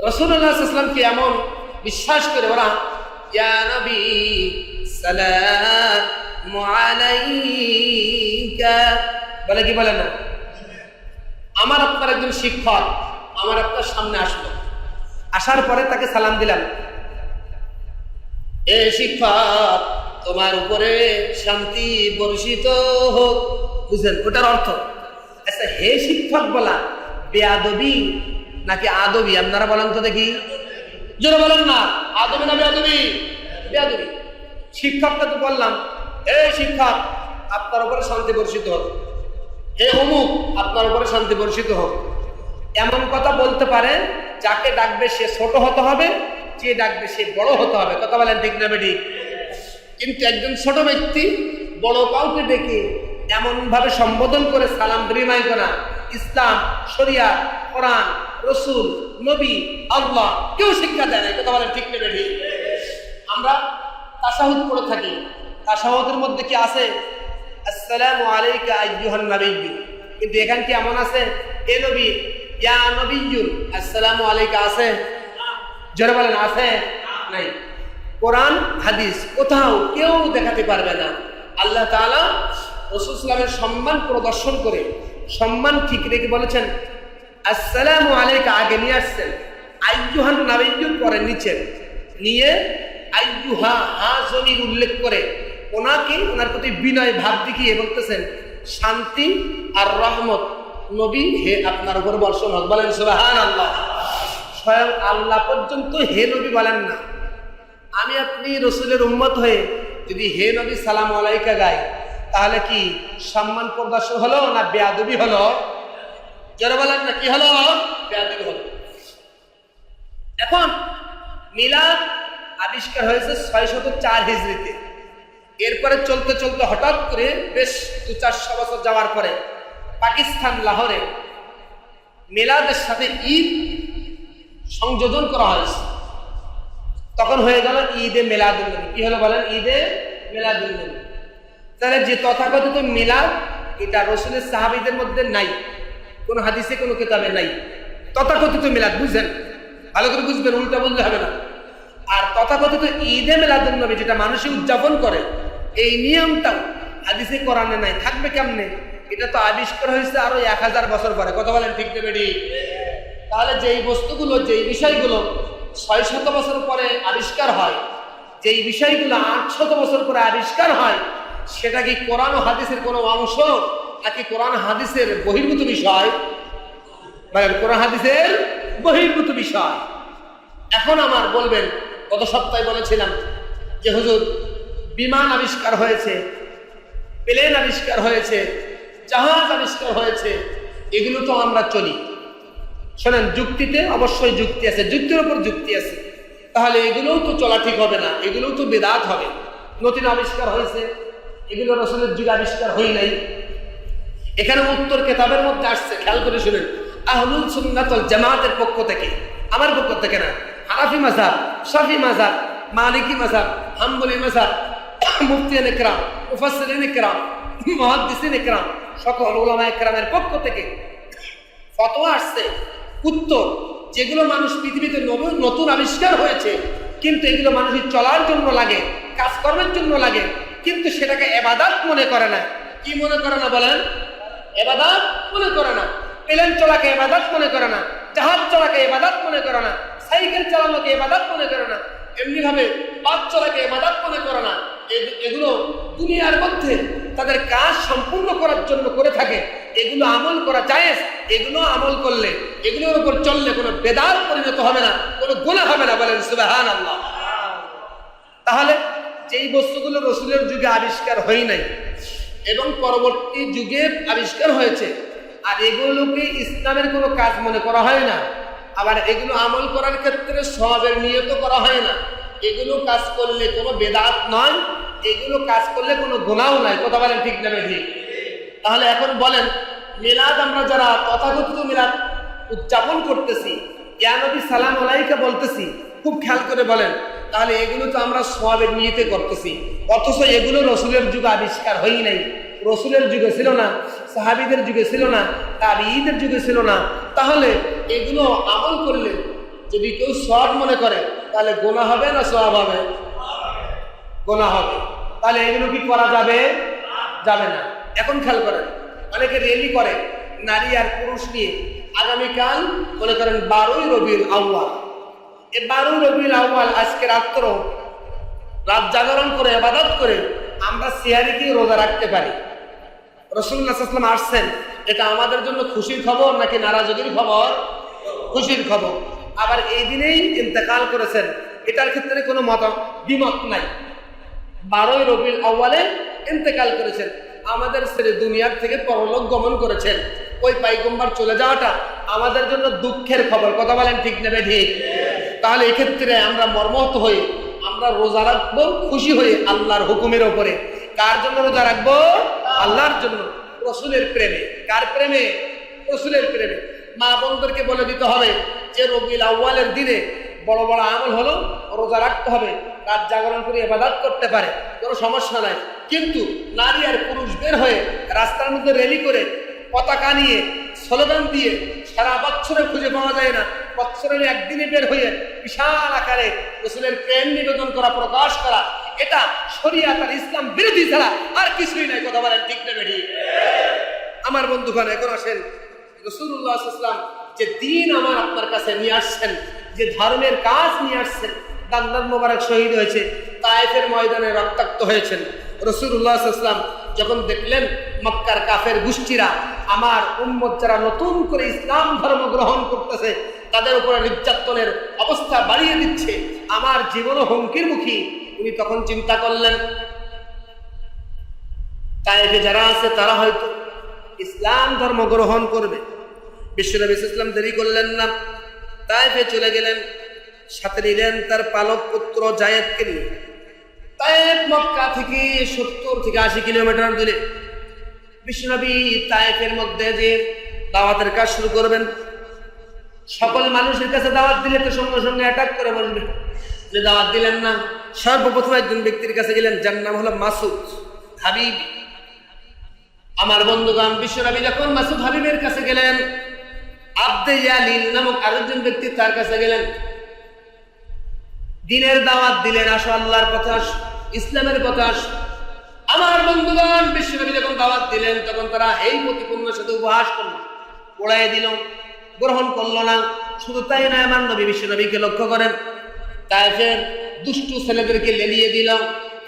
রাসূলুল্লাহ সাল্লাল্লাহু আলাইহি ওয়াসাল্লামকে এমন বিশ্বাস করে ওরা ইয়া নবী সালামু আলাইকা বলে, কি বলে না? আমার আপনার একজন শিক্ষক আমার আপনার সামনে আসলো, আসার পরে তাকে সালাম দিলাম, এ শিক্ষক তোমার উপরে শান্তি বর্ষিত হোক। বুঝলেন ওটার অর্থ? আচ্ছা, হে শিক্ষক বলা বেয়াদবি নাকি আদবি? আপনারা বলেন তো দেখি, জোরে বলেন না, আদবি না বেয়াদবি? বেয়াদবি। শিক্ষককে তো বললাম, এই শিক্ষক আপনার উপরে শান্তি বর্ষিত হোক, হে অমুক আপনার উপরে শান্তি বর্ষিত হোক, এমন কথা বলতে পারে যাকে ডাকবে সে ছোট হতে হবে, যে ডাকবে সে বড় হতে হবে। কথা বলেন ঠিক না বেঠিক? কিন্তু একজন ছোট ব্যক্তি বড় কাউকে ডেকে এমন ভাবে সম্বোধন করে সালাম বিনিময় করা, ইসলাম, শরিয়া, কোরআন, রসুল, নবী, আল্লাহ কেউ শিক্ষা দেয় না। কথা বলেন ঠিক না বেঠিক? আমরা তাশাহুদ পড়ে থাকি, তাশাহুদের মধ্যে কি আছে আসসালামু আলাইকা আইয়ুহান নাবিয়্যু, কিন্তু এখানে কি এমন আছে এ নবী ইয়া নবিয়্যুন আসসালামু আলাইকা আছে? জোরে বলেন আছে? নাই। কোরআন হাদিস কোথাও কেউ দেখাতে পারবে না। আল্লাহ তাআলা রাসূল সাল্লাল্লাহু আলাইহি ওয়াসাল্লামের সম্মান প্রদর্শন করে সম্মান ঠিক রেখে বলেছেন আসসালামু আলাইকা আগে নিয়ে আসছেন, আইয়ুহান নাবিয়্যু পরে নিচে নিয়ে আইয়ুহা হা জমির উল্লেখ করে ওনাকে ওনার প্রতি বিনয় ভাব দেখিয়ে বলতেছেন শান্তি আর রহমত নবী হে আপনার উপর বর্ষণ হোক। বলেন সুবহানাল্লাহ। স্বয়ং আল্লাহ পর্যন্ত হে নবী বলেন না। আমি আপনি রসুলের উম্মত হয়ে যদি হে নবী সালাম আলাইকা গাই তাহলে কি সম্মান প্রদর্শন হলো না বেয়াদবি হলো? যারা বলেন না কি হলো? বেয়াদবি হলো। এখন মিলাদ আবিষ্কার হয়েছে 604 হিজরিতে। এরপরে চলতে চলতে হঠাৎ করে বেশ 200-400 বছর যাওয়ার পরে পাকিস্তান লাহোরে মিলাদের সাথে ঈদ সংযোজন করা হয়েছে। তখন হয়ে গেল ঈদে মিলাদুন নবী। কি হলো বলেন? ঈদে মিলাদুন নবী। তাহলে যে তথাকথিত মিলাদ এটা রসুলের সাহাবীদের মধ্যে নাই, কোন হাদিসে কোন কিতাবে নাই। তথাকথিত মিলাদ বুঝছেন, ভালো করে বুঝবেন, উল্টা বললে হবে না। আর তথাকথিত ঈদে মিলাদুন নবী যেটা মানুষই উদযাপন করে, এই নিয়মটাও হাদিসে কোরআনে নাই। থাকবে কেমনে? এটা তো আবিষ্কার হয়েছে আরো 1000 বছর পরে। কথা বলেন ঠিক না বেঠিক? তাহলে যেই বস্তুগুলো, যেই বিষয়গুলো 600 বছর পরে আবিষ্কার হয়, যেই বিষয়গুলো 800 বছর পরে আবিষ্কার হয়, সেটা কি কোরআন ও হাদিসের কোনো অংশ নাকি কোরআন হাদিসের বহির্ভূত বিষয়? বলেন কোরআন হাদিসের বহির্ভূত বিষয়। এখন আমার বলবেন, গত সপ্তাহে বলেছিলাম যে হুজুর বিমান আবিষ্কার হয়েছে, প্লেন আবিষ্কার হয়েছে, জাহাজ আবিষ্কার হয়েছে, এগুলো তো আমরা চলি। শোনেন, যুক্তিতে অবশ্যই যুক্তি আছে, যুক্তির উপর যুক্তি আছে। তাহলে এগুলোও তো চলা ঠিক হবে না, এগুলোও তো বিদআত হবে। নতুন আবিষ্কার হয়েছে, এগুলো রাসূলের যুগে আবিষ্কার হয় নাই। এখানে উত্তর কিতাবের মধ্যে আসছে, খেয়াল করে শুনেন, আহলুল সুন্নাত ওয়াল জামাতের পক্ষ থেকে, আমার পক্ষ থেকে না, হানাফি মাযহাব, শাফি মাযহাব, মালিকি মাযহাব, হাম্বলি মাযহাব, মুফতিয়ানে কেরাম, মুফাসসিরিনে কেরাম, মুহাদ্দিসিনে কেরাম, সকল উলামায়ে কেরামের পক্ষ থেকে ফতোয়া আসছে। উত্তর, যেগুলো মানুষ পৃথিবীতে নতুন আবিষ্কার হয়েছে, কিন্তু এগুলো মানুষের চলার জন্য লাগে, কাজকর্মের জন্য লাগে, কিন্তু সেটাকে ইবাদত মনে করে না। কি মনে করে না বলেন? ইবাদত মনে করে না। প্লেন চলাকে ইবাদত মনে করে না, জাহাজ চলাকে ইবাদত মনে করে না, সাইকেল চালানোকে ইবাদত মনে করে না, এমনি ভাবে বাস চলাকে ইবাদত মনে করে না। এগুলো দুনিয়ার মধ্যে তাদের কাজ সম্পূর্ণ করার জন্য করে থাকে। এগুলো আমল করা জায়েজ, এগুলো আমল করলে, এগুলোর উপর চললে কোনো বেদাত পরিণত হবে না, কোনো গুনাহ হবে না। বলেন সুবহানাল্লাহ। তাহলে যেই বস্তুগুলো রসুলের যুগে আবিষ্কার হয় নাই এবং পরবর্তী যুগে আবিষ্কার হয়েছে, আর এগুলোকে ইসলামের কোনো কাজ মনে করা হয় না, আবার এগুলো আমল করার ক্ষেত্রে সওয়াবের নিয়ত করা হয় না, এগুলো কাজ করলে কোনো বেদাত নয়, এগুলো কাজ করলে কোনো গুনাহও নাই। কথা বলেন ঠিক না ঠিক? তাহলে এখন বলেন, মিলাদ আমরা যারা তথাকথিত মিলাদ উদযাপন করতেছি, ইয়া নবী সালাম আলাইকা বলতেছি, খুব খেয়াল করে বলেন, তাহলে এগুলো তো আমরা সওয়াবের নিয়তে করতেছি, অথচ এগুলো রসুলের যুগে আবিষ্কার হয়ই নাই। রসুলের যুগে ছিল না, সাহাবীদের যুগে ছিল না, তাবিঈদের যুগে ছিল না। তাহলে এগুলো আমল করলে যদি কেউ সওয়াব মনে করে, তাহলে গুনাহ হবে না সওয়াব হবে? গুনাহ হবে। তাহলে এগুলো কি করা যাবে? যাবে না। এখন খেয়াল করেন, অনেকে র্যালি করে নারী আর পুরুষ নিয়ে। আগামীকাল মনে করেন 12ই রবিউল আউয়াল, এই 12ই রবিউল আউয়াল আজকে রাত্র রাত জাগরণ করে ইবাদত করে আমরা সিহারি কি রোজা রাখতে পারি। রাসূলুল্লাহ সাল্লাল্লাহু আলাইহি ওয়াসাল্লাম আসছেন, এটা আমাদের জন্য খুশির খবর নাকি নারাজগির খবর? খুশির খবর। আবার এই দিনেই ইন্তেকাল করেছেন, এটার ক্ষেত্রে কোনো দ্বিমত নাই। 12ই রবিউল আউয়ালে ইন্তেকাল করেছেন, আমাদের ছেড়ে দুনিয়ার থেকে পরলোক গমন করেছেন। ওই পয়গম্বর চলে যাওয়াটা আমাদের জন্য দুঃখের খবর। কথা বলেন ঠিক নেবে ঠিক? তাহলে এক্ষেত্রে আমরা মর্মাহত হয়ে আমরা রোজা রাখবো খুশি হয়ে আল্লাহর হুকুমের ওপরে। কার জন্য রোজা রাখবো? আল্লাহর জন্য, রসুলের প্রেমে। কার প্রেমে? রসুলের প্রেমে। মা বোনদেরকে বলে দিতে হবে যে রবিউল আউয়ালের দিনে বড় বড় আমল হলো রোজা রাখতে হবে, রাত জাগরণ করে ইবাদত করতে পারে, কোনো সমস্যা নাই। কিন্তু নারী আর পুরুষ বের হয়ে রাস্তার মধ্যে র্যালি করে পতাকা নিয়ে স্লোগান দিয়ে সারা বছরে খুঁজে পাওয়া যায় না, বছরের একদিনে বের হয়ে বিশাল আকারে রসুলের প্রেম নিবেদন করা, প্রকাশ করা, এটা শরিয়াত আর ইসলাম বিরোধী ছাড়া আর কিছুই নাই। কথা বলেন ঠিক না বেঠিক? আমার বন্ধুগণ, এখন আসেন, রাসূলুল্লাহ সাল্লাল্লাহু আলাইহি ওয়াসাল্লাম যে দিন আমার আপনার কাছে নিয়ে আসছেন, যে ধর্মের কাজ নিয়ে আসছেন, দান্দান মোবারক শহীদ হয়েছে, তায়েফের ময়দানে রক্তাক্ত হয়েছেন। রাসূলুল্লাহ সাল্লাল্লাহু আলাইহি ওয়াসাল্লাম যখন দেখলেন মক্কার কাফের গোষ্ঠীরা আমার উম্মত যারা নতুন করে ইসলাম ধর্ম গ্রহণ করতেছে তাদের উপরে নির্যাতনের অবস্থা বাড়িয়ে দিচ্ছে, আমার জীবনও হুমকির মুখী, উনি তখন চিন্তা করলেন তায়েফে যারা আছে তারা হয়তো ইসলাম ধর্ম গ্রহণ করবে। বিশ্বনবী সাল্লাল্লাহু আলাইহি ওয়াসাল্লাম দেরি করলেন না, তায়েফে চলে গেলেন, সাথে নিলেন তার পালক পুত্র যায়েদকে নিয়ে। তায়েফ মক্কা থেকে 70 থেকে 80 কিলোমিটার দূরে। বিশ্বনবী তায়েফের মধ্যে যে দাওয়াতের কাজ শুরু করবেন, সকল মানুষের কাছে দাওয়াত দিলে তো সঙ্গে সঙ্গে অ্যাটাক করে বলবে, যে দাওয়াত দিলেন না। সর্বপ্রথম একজন ব্যক্তির কাছে গেলেন, যার নাম হলো মাসুদ হাবিব। আমার বন্ধুগণ, বিশ্বনবী যখন মাসুদ হাবিবের কাছে গেলেন, আব্দে ইয়ালিল নামক আরেকজন ব্যক্তি তার কাছে গেলেন, দ্বীনের দাওয়াত দিলেন, আসো আল্লাহর পথে আসো, ইসলামের পথে আসো। আমার বন্ধুগণ, বিশ্বনবী যখন দাওয়াত দিলেন তখন তারা এই প্রতিপূর্ণ সাথে উপহাস করল, পড়াই দিল, গ্রহণ করলো না। শুধু তাই না, আমার নবী বিশ্বনবীকে লক্ষ্য করেন তায়েফের দুষ্টু ছেলেদেরকে লেলিয়ে দিল।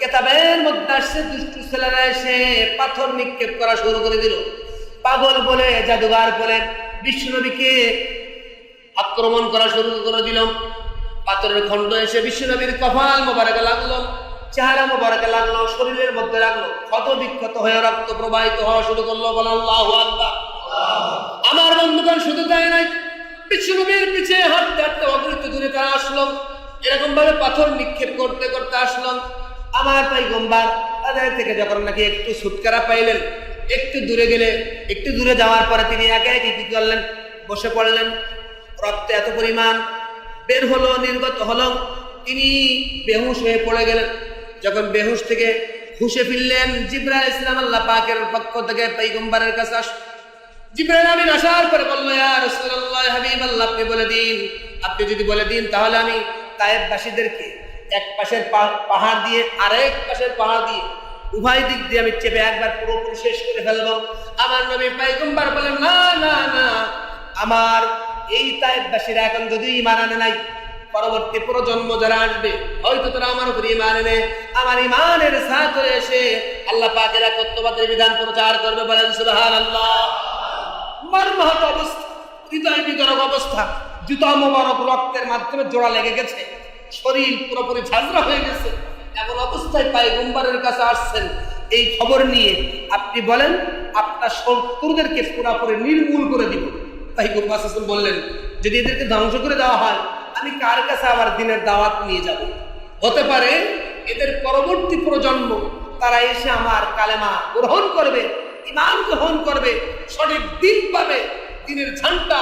কেতাবের মধ্যে আসছে দুষ্টু ছেলেরা এসে পাথর নিক্ষেপ করা শুরু করে দিল, পাগল বলে, জাদুঘর বলে বিশ্বনবীকে আক্রমণ করা শুরু করে দিল। পাথরের খণ্ড এসে বিশ্বনবীর কপাল মোবারকে লাগলো, চেহারা মোবারকে লাগলো, শরীরের মধ্যে লাগলো, ক্ষত বিক্ষত হয়ে রক্ত প্রবাহিত হওয়া শুরু করলো। বলে আল্লাহু আকবার। আমার বন্ধুগণ, শুধু তাই নাই, বিশ্বনবীর পিছে হাঁটতে হাঁটতে অগ্রিত দূরে তারা আসলো, এরকম ভাবে পাথর নিক্ষেপ করতে করতে আসলো। আমার পয়গম্বর তাদের থেকে যখন নাকি একটু ছুটকারা পাইলেন, একটু দূরে গেলে, একটু দূরে যাওয়ার পরে তিনি একে একে কি করলেন? বসে পড়লেন। রক্ত এত পরিমাণ বের হলো, নির্গত হলো, তিনি বেহুশ হয়ে পড়ে গেলেন। যখন বেহুশ থেকে হুঁশে ফিরলেন, জিবরাইল আলাইহিস সালাম আল্লাহ পাকের পক্ষ থেকে পয়গম্বরের কাছে আসলেন। জিবরাইল আমিন আসার পরে বলল, ইয়া রাসূলুল্লাহ, হাবিবাল্লাহ, আপনি বলে দিন, আপনি যদি বলে দিন তাহলে আমি তায়েফবাসীদেরকে এক পাশের পাহাড় দিয়ে আরেক পাশের পাহাড় দিয়ে উভয় দিক দিয়ে আমি চেপে একবার পুরোপুরি শেষ করে ফেলবো। আমার নবী পয়গম্বর বলেন, না না না, আমার এই তায়েফবাসীরা এখন যদি ঈমান আনে নাই, পরবর্তী প্রজন্ম যারা আসবে হয়তো তারা আমার উপর ঈমান এনে আমার ঈমানের সাথে এসে আল্লাহ পাকের একত্ববাদের বিধান প্রচার করবে। বলেন সুবহানাল্লাহ। মর্মাহত অবস্থা, হৃদয় বিদারক অবস্থা, জুতা মোবারক রক্তের মাধ্যমে জোড়া লেগে গেছে, শরীর পুরোপুরি ঝাঁঝরা হয়ে গেছে। এমন অবস্থায় পয়গম্বরের কাছে আসছেন এই খবর নিয়ে, আপনি বলেন আপনার শত্রুদেরকে পুরোপুরি নির্মূল করে দিব। পয়গম্বর সাল্লাল্লাহু আলাইহি ওয়াসাল্লাম বললেন, যদি এদেরকে ধ্বংস করে দেওয়া হয় আমি কার কাছে আবার দিনের দাওয়াত নিয়ে যাব? হতে পারে এদের পরবর্তী প্রজন্ম তারা এসে আমার কালেমা গ্রহণ করবে, ঈমান গ্রহণ করবে, সঠিক দিন পাবে, দিনের ঝান্ডা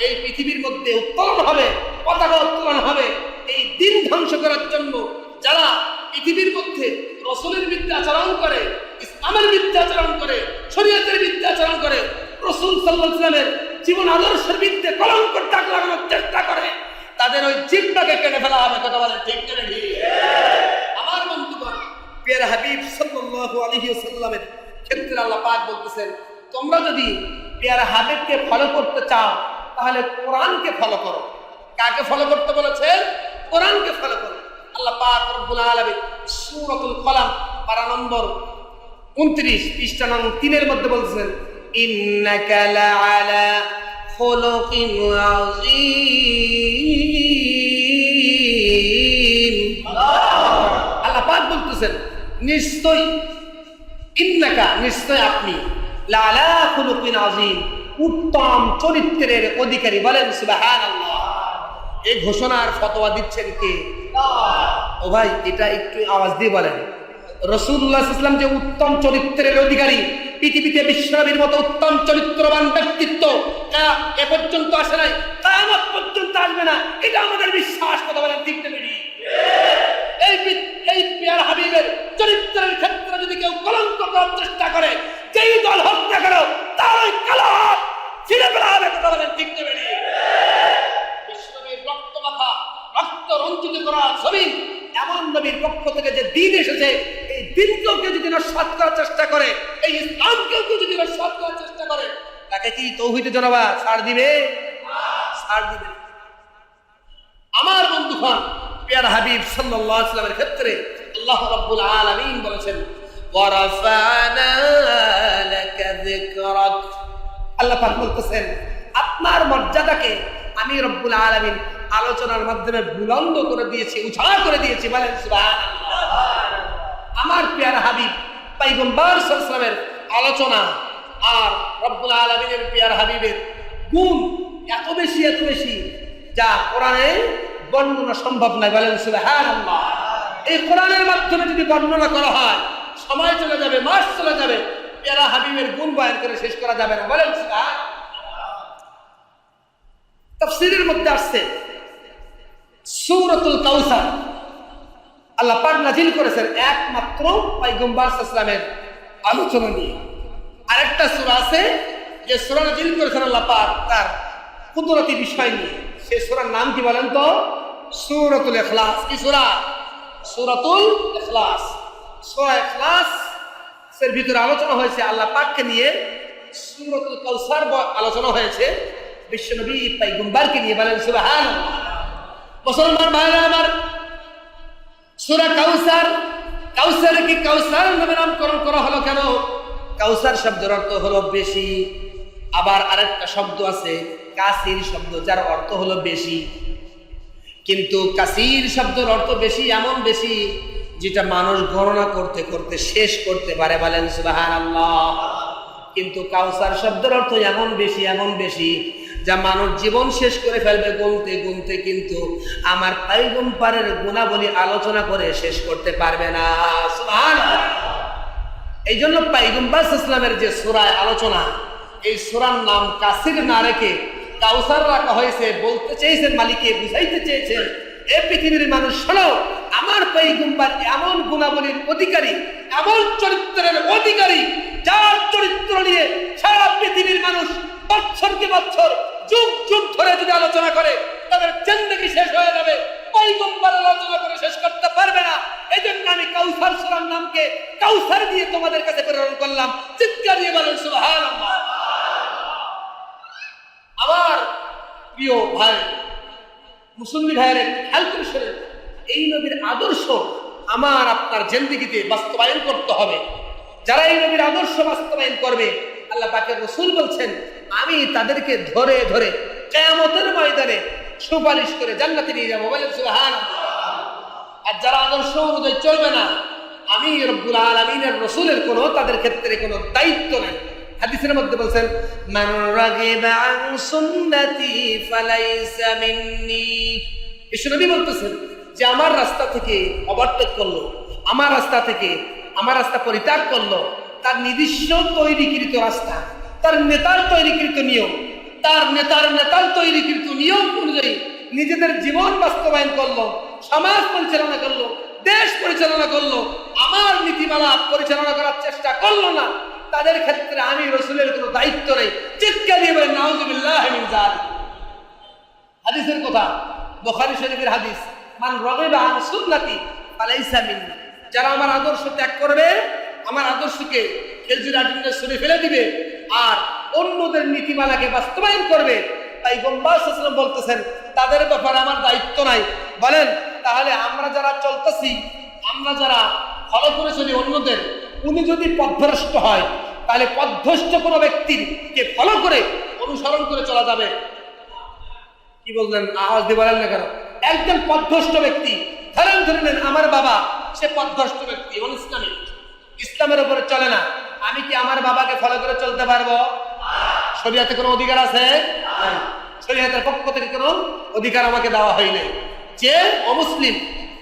এই পৃথিবীর মধ্যে উত্তোলন হবে, পতাকা উত্তোলন হবে। এই দিন ধ্বংস করার জন্য যারা পৃথিবীর মধ্যে রাসূলের মিথ্যাচরণ করে, ইসলামের মিথ্যাচরণ করে, শরীয়তের মিথ্যাচরণ করে, রাসূল সাল্লাল্লাহু আলাইহি ওয়াসাল্লামের জীবন আদর্শের বিরুদ্ধে কলঙ্কের দাগ লাগানোর চেষ্টা করে, তাদের ওই জিহ্বাকে কেটে ফেলা হবে। কথা বলেন ঠিক না ঠিক? আমার বন্ধুগণ, প্রিয় হাবিব সাল্লাল্লাহু আলাইহি ওয়াসাল্লামের ক্ষেত্রে আল্লাহ পাক বলতেছেন, তোমরা যদি প্রিয় হাবিবকে ফলো করতে চাও তাহলে কোরআনকে ফলো করো। কাকে ফলো করতে বলেছেন? কোরআনকে ফলো করো। আল্লাহ পাক রব্বুল আলামিন সূরাতুল কলাম পারা নম্বর 29 পৃষ্ঠা নং 3 এর মধ্যে বলছেন, ইন্নাকা লাআলা খুলুকিন আযীম। আল্লাহ পাক বলতেছেন, নিশ্চয় ইন্নাকা নিশ্চয় আপনি লাআলা খুলুকিন আযীম উত্তম চরিত্রের অধিকারী। বলেন সুবহানাল্লাহ। এই ঘোষণার ফতোয়া দিচ্ছেন কে? ও ভাই এটা একটু আওয়াজ দিয়ে বলেন। রাসূলুল্লাহ সাল্লাল্লাহু আলাইহি ওয়াসাল্লাম যে উত্তম চরিত্রের অধিকারী, পৃথিবীতে বিশ্বনবীর মতো উত্তম চরিত্রবান ব্যক্তিত্ব এ পর্যন্ত আসে নাই, কিয়ামত পর্যন্ত আসবে না, এটা আমাদের বিশ্বাস। কথা বলেন ঠিক না বেশি? এই প্রিয় হাবিবের চরিত্রের ক্ষেত্রে যদি কেউ কলঙ্ক করার চেষ্টা করে, যেই দল হোক না কেন, তার কালো হাত ছিঁড়ে ফেলা হবে। কথা বলেন ঠিক না বেশি? বিশ্বনবীর রক্ত মাথা, রক্ত রঞ্জিত করা ছবি, এমন নবীর পক্ষ থেকে যে দিন এসেছে, এই দিনকেও কেউ যদি নস্বাত করার চেষ্টা করে, এই ইসলামকেও কেউ যদি নস্বাত করার চেষ্টা করে, তাকে কি তৌহিদে জনবা ছাড় দিবে? ছাড় দিবে। আমার বন্ধুগণ, প্রিয় হাবিব সাল্লাল্লাহু আলাইহি ওয়াসাল্লামের ক্ষেত্রে আল্লাহ রাব্বুল আলামিন বলেছেন ওয়া রাফা'না লাকা যিকরাক। আল্লাহ পাক বলতেছেন আপনার মর্যাদাকে আমি রব্বুল আলামিন আলোচনার মাধ্যমে বুলন্দ করে দিয়েছি, উঁচা করে দিয়েছি। বলেন সুবহানাল্লাহ। আমার প্রিয় হাবিব পয়গম্বর সাল্লাল্লাহু আলাইহি ওয়াসাল্লামের আলোচনা আর রব্বুল আলামিনের প্রিয় হাবিবের গুণ এত বেশি যা কোরআনে বর্ণনা সম্ভব নয়। বলেন সুবহানাল্লাহ। এই কোরআনের মাধ্যমে যদি বর্ণনা করা হয়, সময় চলে যাবে, মাস চলে যাবে, প্রিয় হাবিবের গুণ বয়ান করে শেষ করা যাবে না। বলেন সুবহানাল্লাহ। তাফসীরের মধ্যে আসছে সূরাতুল কাউসার আল্লাহ পাক নাযিল করেছেন একমাত্র পয়গম্বর সাল্লাল্লাহু আলাইহি ওয়াসাল্লামের আলোচনা নিয়ে। আরেকটা সূরা আছে যে সূরা নাযিল করেছেন আল্লাহ পাক তার কুদরতি বিষয় নিয়ে। সেই সূরার নাম কি বলেন তো? সূরাতুল ইখলাস। কি সূরা? সূরাতুল ইখলাস। সূরা ইখলাস এর ভিতরে আলোচনা হয়েছে আল্লাহ পাককে নিয়ে। সূরাতুল কাউসার আলোচনা হয়েছে বিশ্বনবী পয়গম্বরকে নিয়ে। বলেন সুবহানাল্লাহ। মুসলমান ভাইরা আমার, সূরা কাউসার, কাউসারে কি কাউসার নামে নামকরণ করা হলো কেন? কাউসার শব্দের অর্থ হলো বেশি। আবার আরেকটা শব্দ আছে কাসির শব্দ, যার অর্থ হলো বেশি। কিন্তু কাসির শব্দের অর্থ বেশি, এমন বেশি যেটা মানুষ গণনা করতে করতে শেষ করতে পারে। বলেন সুবহানাল্লাহ। কিন্তু কাউসার শব্দের অর্থ এমন বেশি যা মানুষ জীবন শেষ করে ফেলবে গুনতে গুনতে, কিন্তু আমার পয়গম্বরের গুণাবলী আলোচনা করে শেষ করতে পারবে না। সুবহানাল্লাহ। এই জন্য পয়গম্বর সাল্লাল্লাহু আলাইহি ওয়াসাল্লামের যে সূরায় আলোচনা, এই সূরার নাম কাসির না রেখে কাউসার রাখা হয়েছে। বলতে চেয়েছেন, মালিকে বুঝাইতে চেয়েছেন, এ পৃথিবীর মানুষ শোনো, আমার পয়গম্বর এমন গুণাবলীর অধিকারী, এমন চরিত্রের অধিকারী, যার চরিত্র নিয়ে সারা পৃথিবীর মানুষ বছরকে বছর, যুগ যুগ ধরে যদি আলোচনা করে, তাদের জিন্দেগি শেষ হয়ে যাবে, পয়গম্বর আলোচনা করে শেষ করতে পারবে না। এই জন্য আমি কাউসার সূরার নামকে কাউসার দিয়ে তোমাদের কাছে প্রেরণ করলাম। চিৎকার দিয়ে বলেন সুবহানাল্লাহ। আমার প্রিয় ভাই মুসলিম ভাইয়ের খেয়াল করে শোনেন, এই নবীর আদর্শ আমার আপনার জিন্দেগিতে বাস্তবায়ন করতে হবে। যারা এই নবীর আদর্শ বাস্তবায়ন করবে, আল্লাহ পাকের রাসূল বলছেন আমি তাদেরকে ধরে ধরে কিয়ামতের ময়দানে সুপারিশ করে জান্নাতে নিয়ে যাব। বলেন সুবহানাল্লাহ। আর যারা আদর্শ অনুযায়ী চলবে না, আমি রব্বুল আলামিনের রাসূলের কোনো তাদের ক্ষেত্রে কোনো দায়িত্ব নেই। হাদিসের মধ্যে বলছেন মান রাগিবা আন সুন্নতি ফালাইসা মিন্নি। বিশ্বনবী বলতেছেন যে আমার রাস্তা থেকে ওভারটেক করলো, আমার রাস্তা পরিত্যাগ করলো, তার নিজস্ব তৈরিকৃত রাস্তা, তার নেতার তৈরিকৃত নিয়ম, তার নেতার তৈরিকৃত নিয়ম অনুযায়ী নিজেদের জীবন বাস্তবায়ন করলো, সমাজ পরিচালনা করলো, দেশ পরিচালনা করলো, আমার নীতিমালা পরিচালনা করার চেষ্টা করলো না, তাদের ক্ষেত্রে আমি রাসূলের কোনো দায়িত্ব নেই। চিৎকার দিয়ে বলেন নাউযুবিল্লাহি মিন যালিক। হাদিসের কথা, বুখারী শরীফের হাদিস, মান রাগিবা আন সুন্নতি ফালাইসা মিন্নি। যারা আমার আদর্শ ত্যাগ করবে, আমার আদর্শকে খেজুর আটিনে সরে ফেলে দিবে, আর অন্যদের নীতিমালাকে বাস্তবায়ন করবে, পয়গম্বর সাল্লাল্লাহু আলাইহি ওয়াসাল্লাম বলতেছেন তাদের ব্যাপারে আমার দায়িত্ব নাই। বলেন তাহলে আমরা যারা চলতেছি, আমরা যারা ফলো করে চলি অন্যদের, উনি যদি পথভ্রষ্ট হয়, তাহলে পথভ্রষ্ট কোনো ব্যক্তিকে ফলো করে অনুসরণ করে চলা যাবে? কি বললেন? আওয়াজ দিয়ে বলেন না কেন? একজন পথভ্রষ্ট ব্যক্তি, ধরে নেন আমার বাবা সে পথভ্রষ্ট ব্যক্তি এবং ইসলামের উপরে চলে না। আমি কি আমার বাবাকে ফলো করে চলতে পারবো? শরীয়তে কোনো অধিকার আছে? শরীয়তের পক্ষ থেকে কোনো অধিকার আমাকে দেওয়া হয়নি। যে অমুসলিম,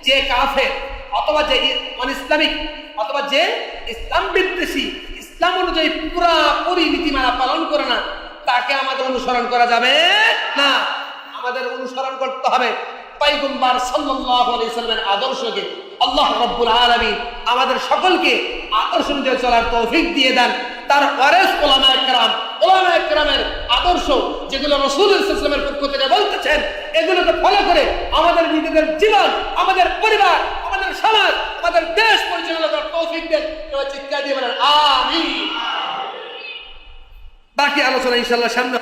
যে কাফের, অথবা যে অনইসলামিক, অথবা যে ইসলাম বিদ্বেষী, ইসলাম অনুযায়ী পুরাপুরি নীতিমালা পালন করে না, তাকে আমাদের অনুসরণ করা যাবে না। আমাদের অনুসরণ করতে হবে পয়গম্বর সাল্লাল্লাহু আলাইহি ওয়াসাল্লামের আদর্শকে। আল্লাহ রাব্বুল আলামিন আমাদের সকলকে আদর্শ অনুযায়ী চলার তৌফিক দিয়ে দেন। তার ওয়ারিস উলামায়ে কেরামের আদর্শ যেগুলো রাসূল সাল্লাল্লাহু আলাইহি ওয়াসাল্লামের পক্ষ থেকে বলতেছেন, এগুলোকে ফলো করে আমাদের নিজেদের জীবন, আমাদের পরিবার, আমাদের সমাজ, আমাদের দেশ পরিচালনা করার তৌফিক দেন। চিৎকার দিয়ে বলেন আমিন। বাকি আলোচনা ইনশাআল্লাহ সামনে।